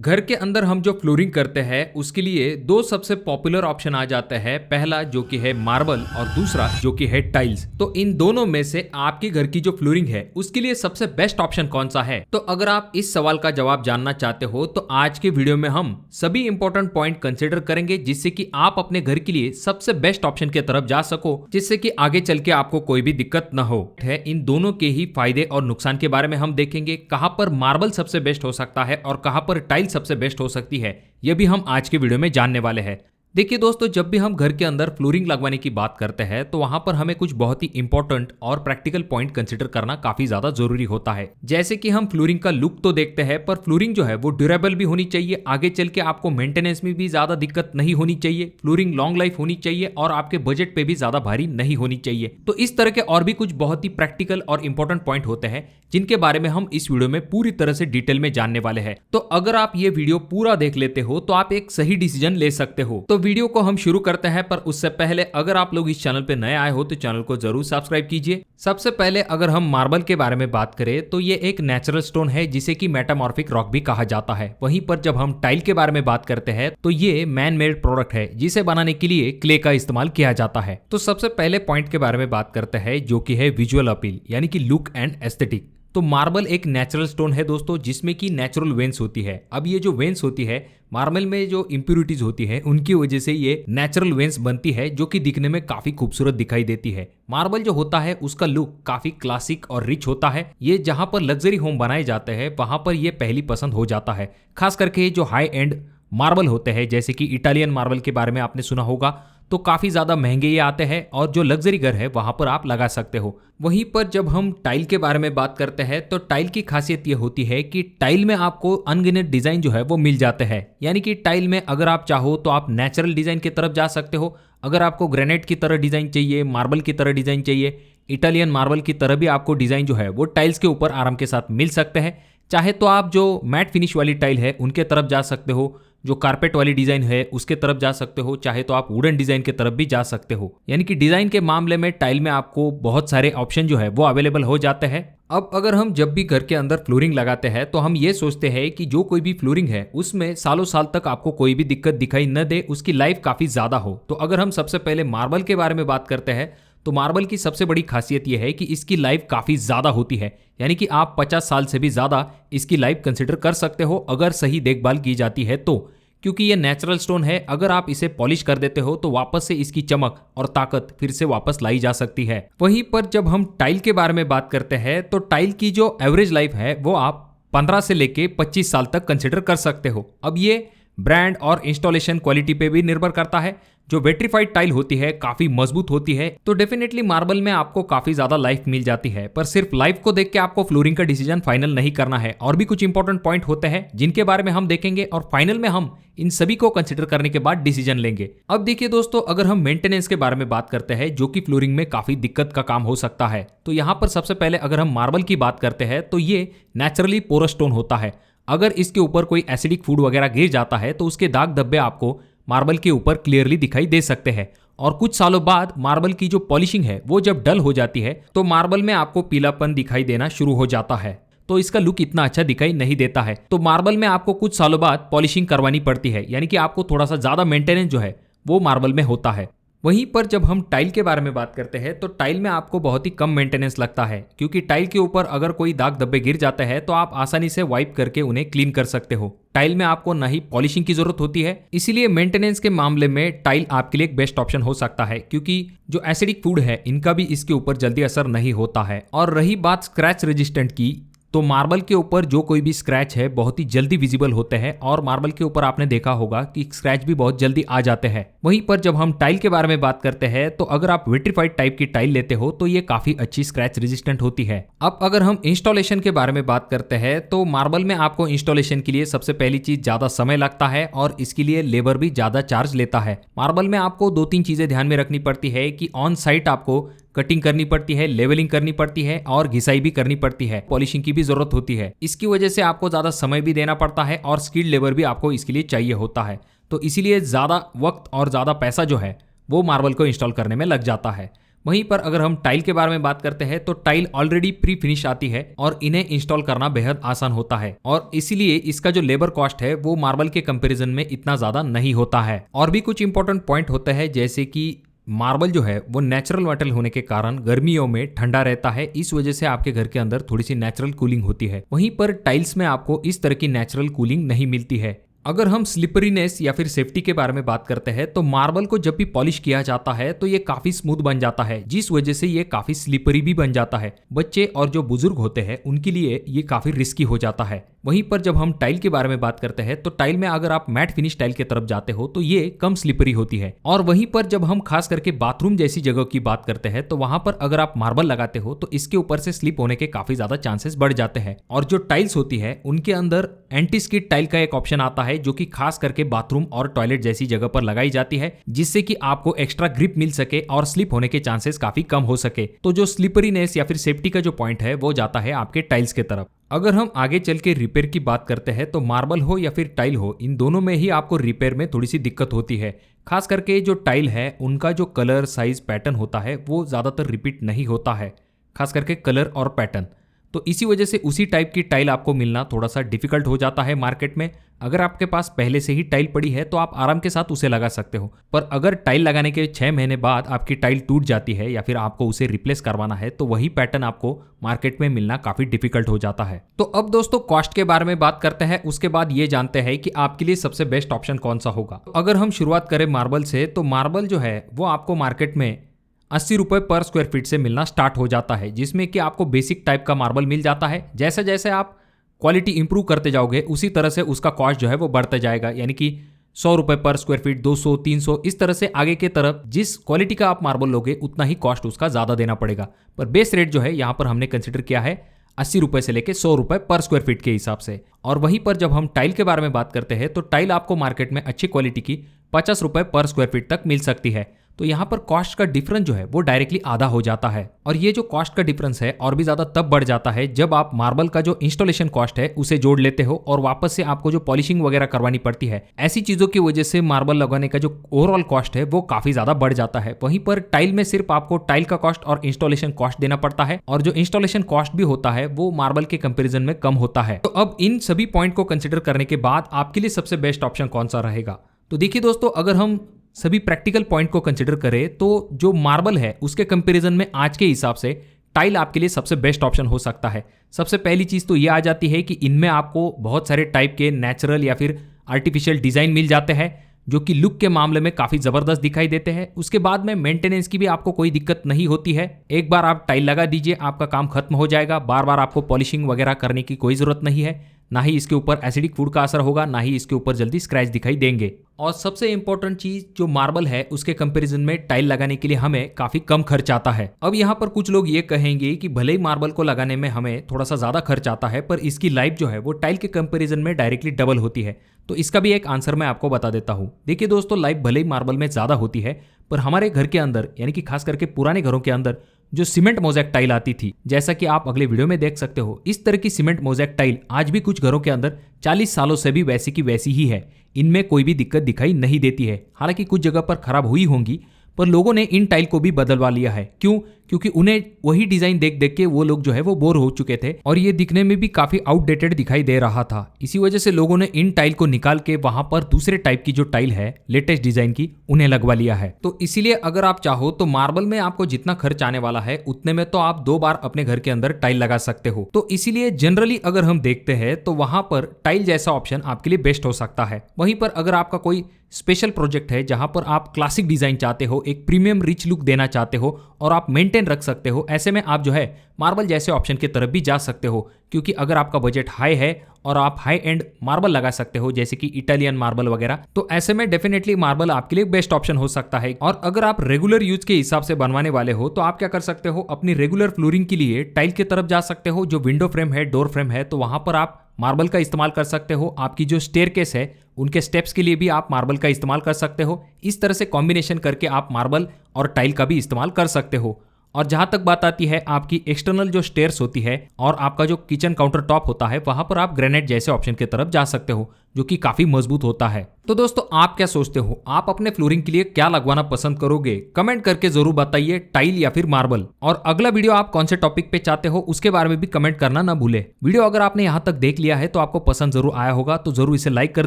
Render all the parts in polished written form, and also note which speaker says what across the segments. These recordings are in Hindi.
Speaker 1: घर के अंदर हम जो फ्लोरिंग करते हैं उसके लिए दो सबसे पॉपुलर ऑप्शन आ जाते हैं। पहला जो कि है मार्बल और दूसरा जो कि है टाइल्स। तो इन दोनों में से आपके घर की जो फ्लोरिंग है उसके लिए सबसे बेस्ट ऑप्शन कौन सा है? तो अगर आप इस सवाल का जवाब जानना चाहते हो तो आज के वीडियो में हम सभी इंपॉर्टेंट पॉइंट कंसिडर करेंगे जिससे कि आप अपने घर के लिए सबसे बेस्ट ऑप्शन की तरफ जा सको, जिससे कि आगे चल के आपको कोई भी दिक्कत न हो। इन दोनों के ही फायदे और नुकसान के बारे में हम देखेंगे, कहां पर मार्बल सबसे बेस्ट हो सकता है और कहां पर टाइल सबसे बेस्ट हो सकती है, यह भी हम आज के वीडियो में जानने वाले हैं। देखिए दोस्तों, जब भी हम घर के अंदर फ्लोरिंग लगवाने की बात करते हैं तो वहां पर हमें कुछ बहुत ही इंपॉर्टेंट और प्रैक्टिकल पॉइंट कंसीडर करना काफी ज्यादा जरूरी होता है। जैसे कि हम फ्लोरिंग का लुक तो देखते हैं, पर फ्लोरिंग जो है वो ड्यूरेबल भी होनी चाहिए, आगे चल के आपको मेंटेनेंस में भी ज्यादा दिक्कत नहीं होनी चाहिए, फ्लोरिंग लॉन्ग लाइफ होनी चाहिए और आपके बजट पे भी ज्यादा भारी नहीं होनी चाहिए। तो इस तरह के और भी कुछ बहुत ही प्रैक्टिकल और इंपॉर्टेंट पॉइंट होते हैं जिनके बारे में हम इस वीडियो में पूरी तरह से डिटेल में जानने वाले हैं। तो अगर आप ये वीडियो पूरा देख लेते हो तो आप एक सही डिसीजन ले सकते हो। तो वीडियो को हम शुरू करते हैं, पर उससे पहले अगर आप लोग इस चैनल पे नए आए हो तो चैनल को जरूर सब्सक्राइब कीजिए। सबसे पहले अगर हम मार्बल के बारे में बात करें तो ये एक नेचुरल स्टोन है जिसे कि मेटामॉर्फिक रॉक भी कहा जाता है। वहीं पर जब हम टाइल के बारे में बात करते हैं तो ये मैन मेड प्रोडक्ट है जिसे बनाने के लिए क्ले का इस्तेमाल किया जाता है। तो सबसे पहले पॉइंट के बारे में बात करते हैं जो कि है विजुअल अपील, यानी कि लुक एंड एस्थेटिक। तो मार्बल एक नेचुरल स्टोन है दोस्तों जिसमें कि नेचुरल वेन्स होती है। अब ये जो वेन्स होती है, मार्बल में जो इंप्योरिटीज होती है उनकी वजह से ये नेचुरल वेन्स बनती है जो कि दिखने में काफी खूबसूरत दिखाई देती है। मार्बल जो होता है उसका लुक काफी क्लासिक और रिच होता है। ये जहां पर लग्जरी होम बनाए जाते हैं वहां पर ये पहली पसंद हो जाता है। खास करके जो हाई एंड मार्बल होते हैं, जैसे कि इटालियन मार्बल के बारे में आपने सुना होगा, तो काफी ज्यादा महंगे ये आते हैं और जो लग्जरी घर है वहां पर आप लगा सकते हो। वहीं पर जब हम टाइल के बारे में बात करते हैं तो टाइल की खासियत ये होती है कि टाइल में आपको अनगिनत डिजाइन जो है वो मिल जाते हैं। यानी कि टाइल में अगर आप चाहो तो आप नेचुरल डिजाइन की तरफ जा सकते हो। अगर आपको ग्रेनाइट की तरह डिजाइन चाहिए, मार्बल की तरह डिजाइन चाहिए, इटालियन मार्बल की तरह भी आपको डिजाइन जो है वो टाइल्स के ऊपर आराम के साथ मिल सकते हैं। चाहे तो आप जो मैट फिनिश वाली टाइल है उनके तरफ जा सकते हो, जो कारपेट वाली डिजाइन है उसके तरफ जा सकते हो, चाहे तो आप वुडन डिजाइन के तरफ भी जा सकते हो। यानी कि डिजाइन के मामले में टाइल में आपको बहुत सारे ऑप्शन जो है वो अवेलेबल हो जाते हैं। अब अगर हम जब भी घर के अंदर फ्लोरिंग लगाते हैं तो हम ये सोचते हैं कि जो कोई भी फ्लोरिंग है उसमें सालों साल तक आपको कोई भी दिक्कत दिखाई न दे, उसकी लाइफ काफी ज्यादा हो। तो अगर हम सबसे पहले मार्बल के बारे में बात करते हैं तो मार्बल की सबसे बड़ी खासियत यह है कि इसकी लाइफ काफी ज्यादा होती है। यानी कि आप 50 साल से भी ज्यादा इसकी लाइफ कंसिडर कर सकते हो अगर सही देखभाल की जाती है तो। क्योंकि ये नेचुरल स्टोन है, अगर आप इसे पॉलिश कर देते हो तो वापस से इसकी चमक और ताकत फिर से वापस लाई जा सकती है। वहीं पर जब हम टाइल के बारे में बात करते हैं तो टाइल की जो एवरेज लाइफ है वो आप 15 से लेके 25 साल तक कंसिडर कर सकते हो। अब ये ब्रांड और इंस्टॉलेशन क्वालिटी पे भी निर्भर करता है। जो वेट्रीफाइड टाइल होती है काफी मजबूत होती है, तो डेफिनेटली मार्बल में आपको काफी ज्यादा लाइफ मिल जाती है। पर सिर्फ लाइफ को देख के आपको फ्लोरिंग का डिसीजन फाइनल नहीं करना है, और भी कुछ इंपॉर्टेंट पॉइंट होते हैं जिनके बारे में हम देखेंगे और फाइनल में हम इन सभी को कंसिडर करने के बाद डिसीजन लेंगे। अब देखिए दोस्तों, अगर हम मेंटेनेंस के बारे में बात करते हैं जो कि फ्लोरिंग में काफी दिक्कत का काम हो सकता है, तो यहाँ पर सबसे पहले अगर हम मार्बल की बात करते हैं तो ये नेचुरली पोरस स्टोन होता है। अगर इसके ऊपर कोई एसिडिक फूड वगैरह गिर जाता है तो उसके दाग धब्बे आपको मार्बल के ऊपर क्लियरली दिखाई दे सकते हैं। और कुछ सालों बाद मार्बल की जो पॉलिशिंग है वो जब डल हो जाती है तो मार्बल में आपको पीलापन दिखाई देना शुरू हो जाता है, तो इसका लुक इतना अच्छा दिखाई नहीं देता है। तो मार्बल में आपको कुछ सालों बाद पॉलिशिंग करवानी पड़ती है, यानी कि आपको थोड़ा सा ज्यादा मेंटेनेंस जो है वो मार्बल में होता है। वहीं पर जब हम टाइल के बारे में बात करते हैं तो टाइल में आपको बहुत ही कम मेंटेनेंस लगता है, क्योंकि टाइल के ऊपर अगर कोई दाग धब्बे गिर जाते हैं तो आप आसानी से वाइप करके उन्हें क्लीन कर सकते हो। टाइल में आपको ना ही पॉलिशिंग की जरूरत होती है, इसीलिए मेंटेनेंस के मामले में टाइल आपके लिए एक बेस्ट ऑप्शन हो सकता है, क्योंकि जो एसिडिक फूड है इनका भी इसके ऊपर जल्दी असर नहीं होता है। और रही बात स्क्रैच रेजिस्टेंट की, तो मार्बल के ऊपर जो कोई भी स्क्रैच है बहुत ही जल्दी विजिबल होते हैं, और मार्बल के ऊपर आपने देखा होगा कि स्क्रैच भी बहुत जल्दी आ जाते हैं। वहीं पर जब हम टाइल के बारे में बात करते हैं तो अगर आप विट्रीफाइड टाइप की टाइल लेते हो तो ये काफी अच्छी स्क्रैच रेजिस्टेंट होती है। अब अगर हम इंस्टॉलेशन के बारे में बात करते हैं तो मार्बल में आपको इंस्टॉलेशन के लिए सबसे पहली चीज ज्यादा समय लगता है और इसके लिए लेबर भी ज्यादा चार्ज लेता है। मार्बल में आपको 2-3 चीजें ध्यान में रखनी पड़ती है कि ऑन साइट आपको कटिंग करनी पड़ती है, लेवलिंग करनी पड़ती है और घिसाई भी करनी पड़ती है, पॉलिशिंग की भी जरूरत होती है। इसकी वजह से आपको ज्यादा समय भी देना पड़ता है और स्किल्ड लेबर भी आपको इसके लिए चाहिए होता है। तो इसीलिए ज्यादा वक्त और ज्यादा पैसा जो है वो मार्बल को इंस्टॉल करने में लग जाता है। वहीं पर अगर हम टाइल के बारे में बात करते हैं तो टाइल ऑलरेडी प्री फिनिश आती है और इन्हें इंस्टॉल करना बेहद आसान होता है और इसीलिए इसका जो लेबर कॉस्ट है वो मार्बल के कंपैरिजन में इतना ज्यादा नहीं होता है। और भी कुछ इंपॉर्टेंट पॉइंट होते हैं जैसे कि मार्बल जो है वो नेचुरल मेटल होने के कारण गर्मियों में ठंडा रहता है, इस वजह से आपके घर के अंदर थोड़ी सी नेचुरल कूलिंग होती है। वहीं पर टाइल्स में आपको इस तरह की नेचुरल कूलिंग नहीं मिलती है। अगर हम स्लिपरीनेस या फिर सेफ्टी के बारे में बात करते हैं तो मार्बल को जब भी पॉलिश किया जाता है तो ये काफी स्मूथ बन जाता है, जिस वजह से ये काफी स्लिपरी भी बन जाता है। बच्चे और जो बुजुर्ग होते हैं उनके लिए ये काफी रिस्की हो जाता है। वहीं पर जब हम टाइल के बारे में बात करते हैं तो टाइल में अगर आप मैट फिनिश टाइल की तरफ जाते हो तो ये कम स्लिपरी होती है। और वहीं पर जब हम खास करके बाथरूम जैसी जगह की बात करते हैं तो वहां पर अगर आप मार्बल लगाते हो तो इसके ऊपर से स्लिप होने के काफी ज्यादा चांसेस बढ़ जाते हैं। और जो टाइल्स होती है उनके अंदर एंटी स्किड टाइल का एक ऑप्शन आता है जो कि खास करके बाथरूम और टॉयलेट जैसी जगह पर लगाई जाती है, जिससे कि आपको एक्स्ट्रा ग्रिप मिल सके और स्लिप होने के चांसेस काफी कम हो सके। तो जो स्लिपरीनेस या फिर सेफ्टी का जो पॉइंट है वो जाता है आपके टाइल्स के तरफ। अगर हम आगे चल के रिपेयर की बात करते हैं तो मार्बल हो या फिर टाइल हो, इन दोनों में ही आपको रिपेयर में थोड़ी सी दिक्कत होती है। खास करके जो टाइल है उनका जो कलर साइज पैटर्न होता है वो ज़्यादातर रिपीट नहीं होता है, खास करके कलर और पैटर्न। तो इसी वजह से उसी टाइप की टाइल आपको मिलना थोड़ा सा डिफिकल्ट हो जाता है मार्केट में। अगर आपके पास पहले से ही टाइल पड़ी है तो आप आराम के साथ उसे लगा सकते हो, पर अगर टाइल लगाने के 6 महीने बाद आपकी टाइल टूट जाती है या फिर आपको उसे रिप्लेस करवाना है तो वही पैटर्न आपको मार्केट में मिलना काफी डिफिकल्ट हो जाता है। तो अब दोस्तों कॉस्ट के बारे में बात करते हैं, उसके बाद ये जानते हैं कि आपके लिए सबसे बेस्ट ऑप्शन कौन सा होगा। अगर हम शुरुआत करें मार्बल से तो मार्बल जो है वो आपको मार्केट में 80 रुपये पर स्क्वायर फीट से मिलना स्टार्ट हो जाता है, जिसमें कि आपको बेसिक टाइप का मार्बल मिल जाता है। जैसे जैसे आप क्वालिटी इंप्रूव करते जाओगे उसी तरह से उसका कॉस्ट जो है वो बढ़ता जाएगा, यानी कि 100 रुपये पर स्क्वायर फीट, 200, 300, इस तरह से आगे के तरफ जिस क्वालिटी का आप मार्बल लोगे उतना ही कॉस्ट उसका ज़्यादा देना पड़ेगा। पर बेस रेट जो है यहाँ पर हमने कंसिडर किया है 80 रुपये से लेके 100 रुपये पर स्क्वायर फीट के हिसाब से। और वहीं पर जब हम टाइल के बारे में बात करते हैं तो टाइल आपको मार्केट में अच्छी क्वालिटी की 50 रुपये पर स्क्वायर फीट तक मिल सकती है। तो यहाँ पर कॉस्ट का डिफरेंस जो है वो डायरेक्टली आधा हो जाता है। और ये जो कॉस्ट का डिफरेंस है और भी ज्यादा तब बढ़ जाता है जब आप मार्बल का जो इंस्टॉलेशन कॉस्ट है उसे जोड़ लेते हो और वापस से आपको जो पॉलिशिंग वगैरह करवानी पड़ती है। ऐसी चीजों की वजह से मार्बल लगाने का जो ओवरऑल कॉस्ट है वो काफी ज्यादा बढ़ जाता है। वहीं पर टाइल में सिर्फ आपको टाइल का कॉस्ट और इंस्टॉलेशन कॉस्ट देना पड़ता है और जो इंस्टॉलेशन कॉस्ट भी होता है वो मार्बल के कंपेरिजन में कम होता है। तो अब इन सभी पॉइंट को कंसिडर करने के बाद आपके लिए सबसे बेस्ट ऑप्शन कौन सा रहेगा? तो देखिए दोस्तों, अगर हम सभी प्रैक्टिकल पॉइंट को कंसिडर करें तो जो मार्बल है उसके कंपैरिजन में आज के हिसाब से टाइल आपके लिए सबसे बेस्ट ऑप्शन हो सकता है। सबसे पहली चीज़ तो ये आ जाती है कि इनमें आपको बहुत सारे टाइप के नेचुरल या फिर आर्टिफिशियल डिज़ाइन मिल जाते हैं जो कि लुक के मामले में काफ़ी ज़बरदस्त दिखाई देते हैं। उसके बाद में मेंटेनेंस की भी आपको कोई दिक्कत नहीं होती है। एक बार आप टाइल लगा दीजिए, आपका काम खत्म हो जाएगा। बार बार आपको पॉलिशिंग वगैरह करने की कोई ज़रूरत नहीं है। ना ही इसके ऊपर एसिडिक फूड का असर होगा, ना ही इसके ऊपर जल्दी स्क्रैच दिखाई देंगे। और सबसे इंपॉर्टेंट चीज जो मार्बल है उसके कंपैरिजन में टाइल लगाने के लिए हमें काफी कम खर्च आता है। अब यहाँ पर कुछ लोग ये कहेंगे कि भले ही मार्बल को लगाने में हमें थोड़ा सा ज्यादा खर्च आता है पर इसकी लाइफ जो है वो टाइल के कंपैरिजन में डायरेक्टली डबल होती है। तो इसका भी एक आंसर मैं आपको बता देता हूँ। देखिए दोस्तों, लाइफ भले ही मार्बल में ज्यादा होती है पर हमारे घर के अंदर यानी कि खास करके पुराने घरों के अंदर जो सीमेंट मोज़ेक टाइल आती थी, जैसा कि आप अगले वीडियो में देख सकते हो, इस तरह की सीमेंट मोज़ेक टाइल आज भी कुछ घरों के अंदर 40 सालों से भी वैसी की वैसी ही है। इनमें कोई भी दिक्कत दिखाई नहीं देती है। हालांकि कुछ जगह पर खराब हुई होंगी पर लोगों ने इन टाइल को भी बदलवा लिया है। क्यों? क्योंकि उन्हें वही डिजाइन देख देख के वो लोग जो है वो बोर हो चुके थे और ये दिखने में भी काफी आउटडेटेड दिखाई दे रहा था। इसी वजह से लोगों ने इन टाइल को निकाल के वहां पर दूसरे टाइप की जो टाइल है लेटेस्ट डिजाइन की उन्हें लगवा लिया है। तो इसीलिए अगर आप चाहो तो मार्बल में आपको जितना खर्च आने वाला है उतने में तो आप 2 बार अपने घर के अंदर टाइल लगा सकते हो। तो इसीलिए जनरली अगर हम देखते हैं तो वहां पर टाइल जैसा ऑप्शन आपके लिए बेस्ट हो सकता है। वहीं पर अगर आपका कोई स्पेशल प्रोजेक्ट है जहां पर आप क्लासिक डिजाइन चाहते हो, एक प्रीमियम रिच लुक देना चाहते हो और आप मेंटेन रख सकते हो, ऐसे में आप जो है मार्बल जैसे ऑप्शन की तरफ भी जा सकते हो। क्योंकि अगर आपका बजट हाई है और आप हाई एंड मार्बल लगा सकते हो जैसे कि इटालियन मार्बल वगैरह, तो ऐसे में डेफिनेटली मार्बल आपके लिए बेस्ट ऑप्शन हो सकता है। और अगर आप रेगुलर यूज के हिसाब से बनवाने वाले हो तो आप क्या कर सकते हो, अपनी रेगुलर फ्लोरिंग के लिए टाइल की तरफ जा सकते हो। जो विंडो फ्रेम है, डोर फ्रेम है, तो वहां पर आप मार्बल का इस्तेमाल कर सकते हो। आपकी जो स्टेयरकेस है उनके स्टेप्स के लिए भी आप मार्बल का इस्तेमाल कर सकते हो। इस तरह से कॉम्बिनेशन करके आप मार्बल और टाइल का भी इस्तेमाल कर सकते हो। और जहां तक बात आती है आपकी एक्सटर्नल जो स्टेयर्स होती है और आपका जो किचन काउंटर टॉप होता है, वहां पर आप ग्रेनाइट जैसे ऑप्शन की तरफ जा सकते हो, जो कि काफी मजबूत होता है। तो दोस्तों, आप क्या सोचते हो, आप अपने फ्लोरिंग के लिए क्या लगवाना पसंद करोगे? कमेंट करके जरूर बताइए, टाइल या फिर मार्बल। और अगला वीडियो आप कौन से टॉपिक पे चाहते हो उसके बारे में भी कमेंट करना ना भूले। वीडियो अगर आपने यहाँ तक देख लिया है तो आपको पसंद जरूर आया होगा, तो जरूर इसे लाइक कर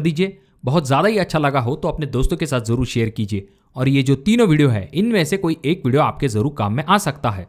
Speaker 1: दीजिए। बहुत ज्यादा ही अच्छा लगा हो तो अपने दोस्तों के साथ जरूर शेयर कीजिए। और ये जो तीनों वीडियो है, इनमें से कोई एक वीडियो आपके जरूर काम में आ सकता है।